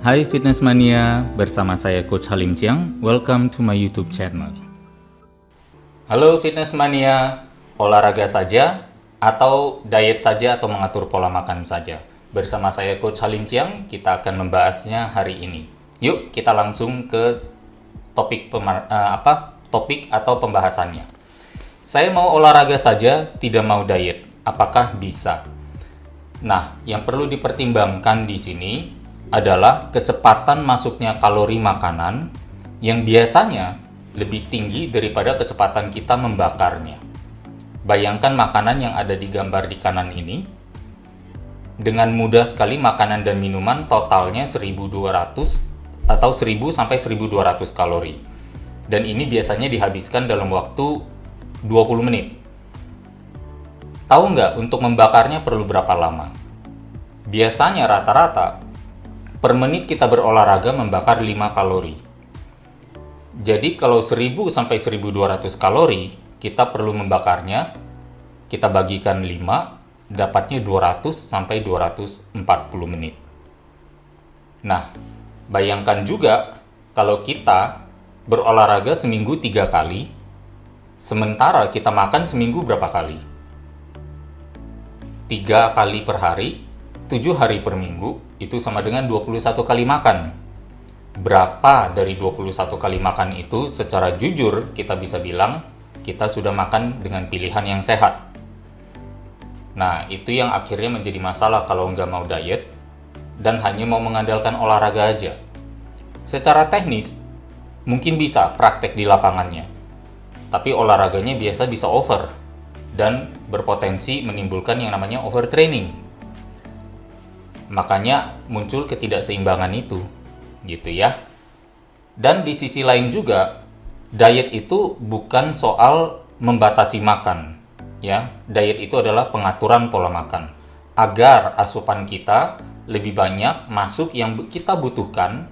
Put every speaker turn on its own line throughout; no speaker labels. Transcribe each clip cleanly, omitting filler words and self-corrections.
Hai Fitness Mania, bersama saya Coach Halim Chiang. Welcome to my YouTube channel. Halo Fitness Mania, olahraga saja atau diet saja atau mengatur pola makan saja? Bersama saya Coach Halim Chiang, kita akan membahasnya hari ini. Yuk kita langsung ke topik atau pembahasannya. Saya mau olahraga saja, tidak mau diet. Apakah bisa? Nah, yang perlu dipertimbangkan di sini adalah kecepatan masuknya kalori makanan yang biasanya lebih tinggi daripada kecepatan kita membakarnya. Bayangkan makanan yang ada di gambar di kanan ini, dengan mudah sekali makanan dan minuman totalnya 1200 atau 1000 sampai 1200 kalori. Dan ini biasanya dihabiskan dalam waktu 20 menit. Tahu nggak untuk membakarnya perlu berapa lama? Biasanya rata-rata per menit kita berolahraga membakar 5 kalori. Jadi kalau 1000 sampai 1200 kalori, kita perlu membakarnya, kita bagikan 5, dapatnya 200 sampai 240 menit. Nah, bayangkan juga kalau kita berolahraga seminggu 3 kali, sementara kita makan seminggu berapa kali? 3 kali per hari, 7 hari per minggu, itu sama dengan 21 kali makan. Berapa dari 21 kali makan itu secara jujur kita bisa bilang kita sudah makan dengan pilihan yang sehat. Nah, itu yang akhirnya menjadi masalah kalau nggak mau diet dan hanya mau mengandalkan olahraga aja. Secara teknis, mungkin bisa praktek di lapangannya. Tapi olahraganya biasa bisa over dan berpotensi menimbulkan yang namanya overtraining. Makanya muncul ketidakseimbangan itu, gitu ya. Dan di sisi lain juga, diet itu bukan soal membatasi makan, ya. Diet itu adalah pengaturan pola makan agar asupan kita lebih banyak masuk yang kita butuhkan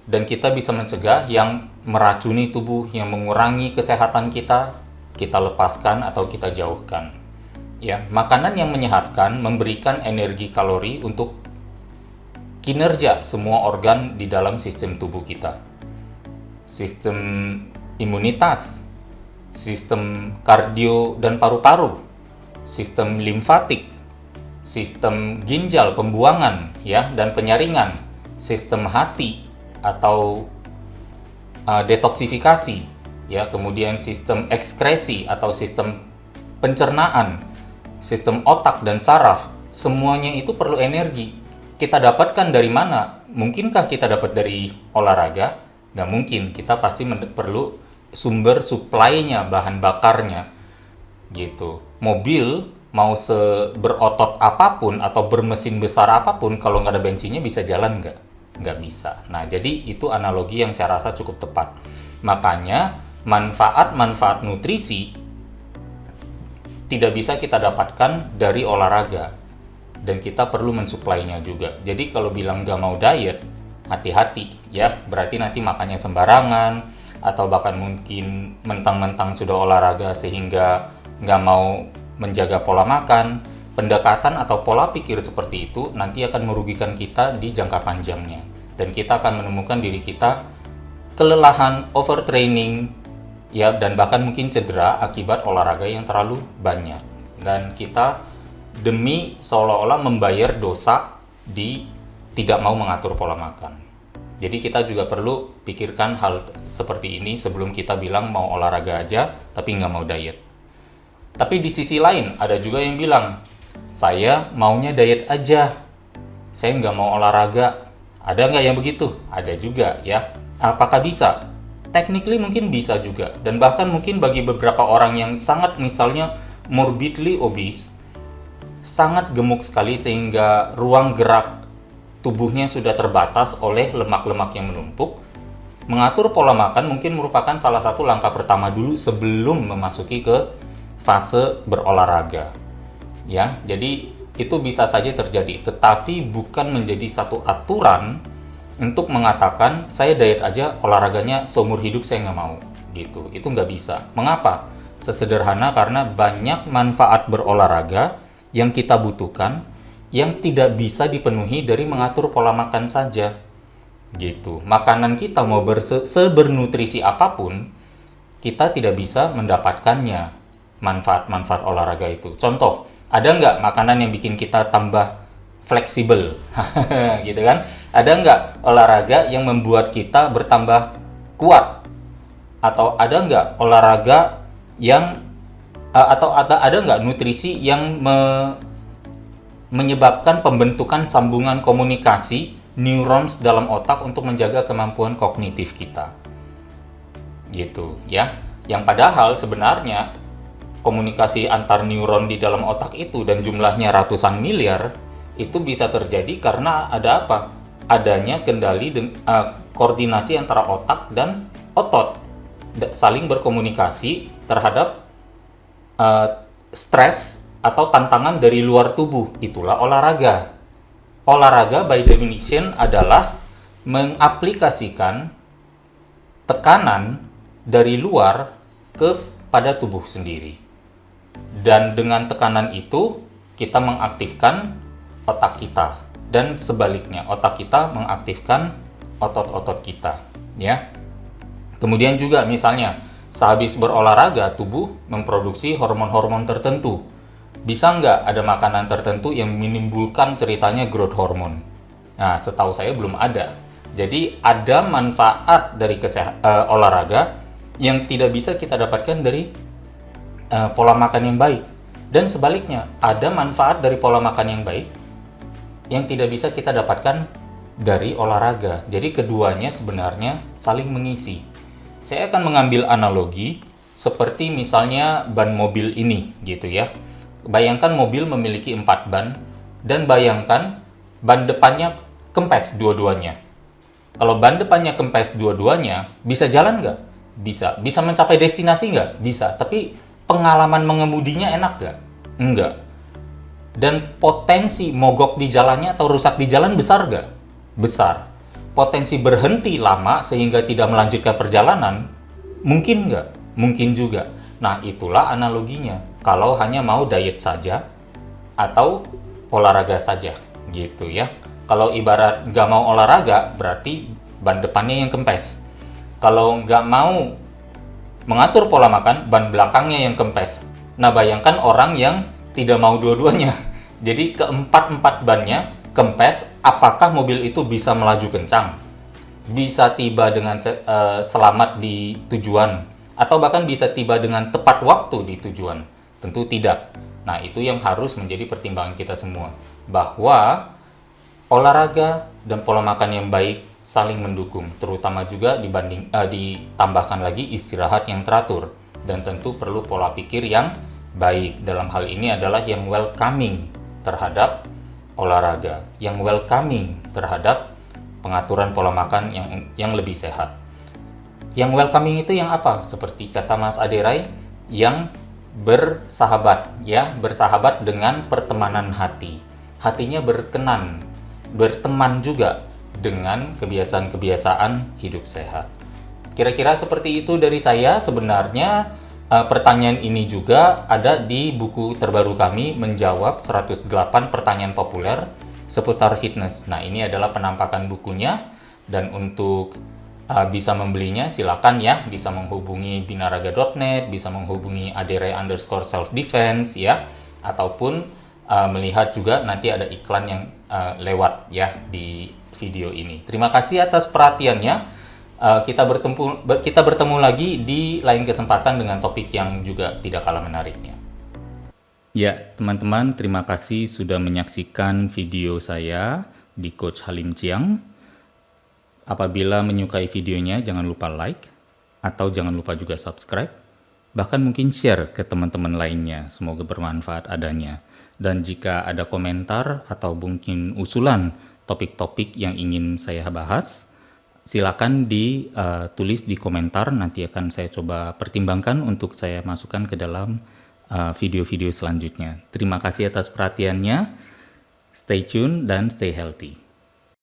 dan kita bisa mencegah yang meracuni tubuh, yang mengurangi kesehatan kita lepaskan atau kita jauhkan. Ya, makanan yang menyehatkan memberikan energi kalori untuk kinerja semua organ di dalam sistem tubuh kita. Sistem imunitas, sistem kardio dan paru-paru, sistem limfatik, sistem ginjal, pembuangan ya dan penyaringan, sistem hati atau detoksifikasi ya, kemudian sistem ekskresi atau sistem pencernaan, sistem otak dan saraf, semuanya itu perlu energi. Kita dapatkan dari mana? Mungkinkah kita dapat dari olahraga? Nggak mungkin, kita pasti perlu sumber supply-nya, bahan bakarnya. Gitu. Mobil mau berotot apapun atau bermesin besar apapun, kalau nggak ada bensinnya bisa jalan nggak? Nggak bisa. Nah, jadi itu analogi yang saya rasa cukup tepat. Makanya, manfaat-manfaat nutrisi tidak bisa kita dapatkan dari olahraga dan kita perlu mensuplainya juga. Jadi kalau bilang nggak mau diet, hati-hati ya, berarti nanti makannya sembarangan atau bahkan mungkin mentang-mentang sudah olahraga sehingga nggak mau menjaga pola makan. Pendekatan atau pola pikir seperti itu nanti akan merugikan kita di jangka panjangnya dan kita akan menemukan diri kita kelelahan, overtraining ya, dan bahkan mungkin cedera akibat olahraga yang terlalu banyak. Dan kita demi seolah-olah membayar dosa di tidak mau mengatur pola makan. Jadi kita juga perlu pikirkan hal seperti ini sebelum kita bilang mau olahraga aja tapi nggak mau diet. Tapi di sisi lain ada juga yang bilang, saya maunya diet aja, saya nggak mau olahraga. Ada nggak yang begitu? Ada juga ya. Apakah bisa? Technically mungkin bisa juga, dan bahkan mungkin bagi beberapa orang yang sangat misalnya morbidly obese, sangat gemuk sekali sehingga ruang gerak tubuhnya sudah terbatas oleh lemak-lemak yang menumpuk, mengatur pola makan mungkin merupakan salah satu langkah pertama dulu sebelum memasuki ke fase berolahraga. Ya, jadi itu bisa saja terjadi, tetapi bukan menjadi satu aturan untuk mengatakan saya diet aja, olahraganya seumur hidup saya nggak mau gitu. Itu nggak bisa. Mengapa? Sesederhana karena banyak manfaat berolahraga yang kita butuhkan yang tidak bisa dipenuhi dari mengatur pola makan saja. Gitu. Makanan kita mau sebernutrisi apapun, kita tidak bisa mendapatkannya manfaat-manfaat olahraga itu. Contoh, ada nggak makanan yang bikin kita tambah fleksibel? Gitu kan? Ada nggak olahraga yang membuat kita bertambah kuat? Atau ada nggak olahraga yang atau ada nggak nutrisi yang menyebabkan pembentukan sambungan komunikasi neurons dalam otak untuk menjaga kemampuan kognitif kita? Gitu ya. Yang padahal sebenarnya komunikasi antar neuron di dalam otak itu dan jumlahnya ratusan miliar itu bisa terjadi karena ada apa? Adanya kendali koordinasi antara otak dan otot saling berkomunikasi terhadap stres atau tantangan dari luar tubuh. Itulah olahraga. Olahraga by definition adalah mengaplikasikan tekanan dari luar kepada tubuh sendiri. Dan dengan tekanan itu kita mengaktifkan otak kita dan sebaliknya otak kita mengaktifkan otot-otot kita, ya. Kemudian juga misalnya sehabis berolahraga tubuh memproduksi hormon-hormon tertentu. Bisa nggak ada makanan tertentu yang menimbulkan ceritanya growth hormone? Nah, setahu saya belum ada. Jadi ada manfaat dari olahraga yang tidak bisa kita dapatkan dari pola makan yang baik. Dan sebaliknya, ada manfaat dari pola makan yang baik yang tidak bisa kita dapatkan dari olahraga. Jadi keduanya sebenarnya saling mengisi. Saya akan mengambil analogi seperti misalnya ban mobil ini gitu ya. Bayangkan mobil memiliki 4 ban dan bayangkan ban depannya kempes dua-duanya. Kalau ban depannya kempes dua-duanya, bisa jalan nggak? Bisa. Bisa mencapai destinasi nggak? Bisa. Tapi pengalaman mengemudinya enak nggak? Enggak. Dan potensi mogok di jalannya atau rusak di jalan besar nggak? Besar. Potensi berhenti lama sehingga tidak melanjutkan perjalanan, mungkin nggak? Mungkin juga. Nah, itulah analoginya. Kalau hanya mau diet saja, atau olahraga saja, gitu ya. Kalau ibarat nggak mau olahraga, berarti ban depannya yang kempes. Kalau nggak mau mengatur pola makan, ban belakangnya yang kempes. Nah, bayangkan orang yang tidak mau dua-duanya. Jadi keempat-empat bannya kempes, apakah mobil itu bisa melaju kencang? Bisa tiba dengan selamat di tujuan? Atau bahkan bisa tiba dengan tepat waktu di tujuan? Tentu tidak. Nah, itu yang harus menjadi pertimbangan kita semua. Bahwa olahraga dan pola makan yang baik saling mendukung. Terutama juga ditambahkan lagi istirahat yang teratur. Dan tentu perlu pola pikir yang baik. Dalam hal ini adalah yang welcoming terhadap olahraga, yang welcoming terhadap pengaturan pola makan yang lebih sehat. Yang welcoming itu yang apa? Seperti kata Mas Aderai, yang bersahabat, ya, bersahabat dengan pertemanan hati. Hatinya berkenan, berteman juga dengan kebiasaan-kebiasaan hidup sehat. Kira-kira seperti itu dari saya. Sebenarnya pertanyaan ini juga ada di buku terbaru kami, menjawab 108 pertanyaan populer seputar fitness. Nah, ini adalah penampakan bukunya, dan untuk bisa membelinya silakan ya, bisa menghubungi binaraga.net, bisa menghubungi adere_self-defense ya, ataupun melihat juga nanti ada iklan yang lewat ya di video ini. Terima kasih atas perhatiannya. Kita bertemu lagi di lain kesempatan dengan topik yang juga tidak kalah menariknya. Ya, teman-teman, terima kasih sudah menyaksikan video saya di Coach Halim Chiang. Apabila menyukai videonya, jangan lupa like, atau jangan lupa juga subscribe, bahkan mungkin share ke teman-teman lainnya. Semoga bermanfaat adanya. Dan jika ada komentar atau mungkin usulan topik-topik yang ingin saya bahas, silakan ditulis di komentar, nanti akan saya coba pertimbangkan untuk saya masukkan ke dalam video-video selanjutnya. Terima kasih atas perhatiannya, stay tune dan stay healthy.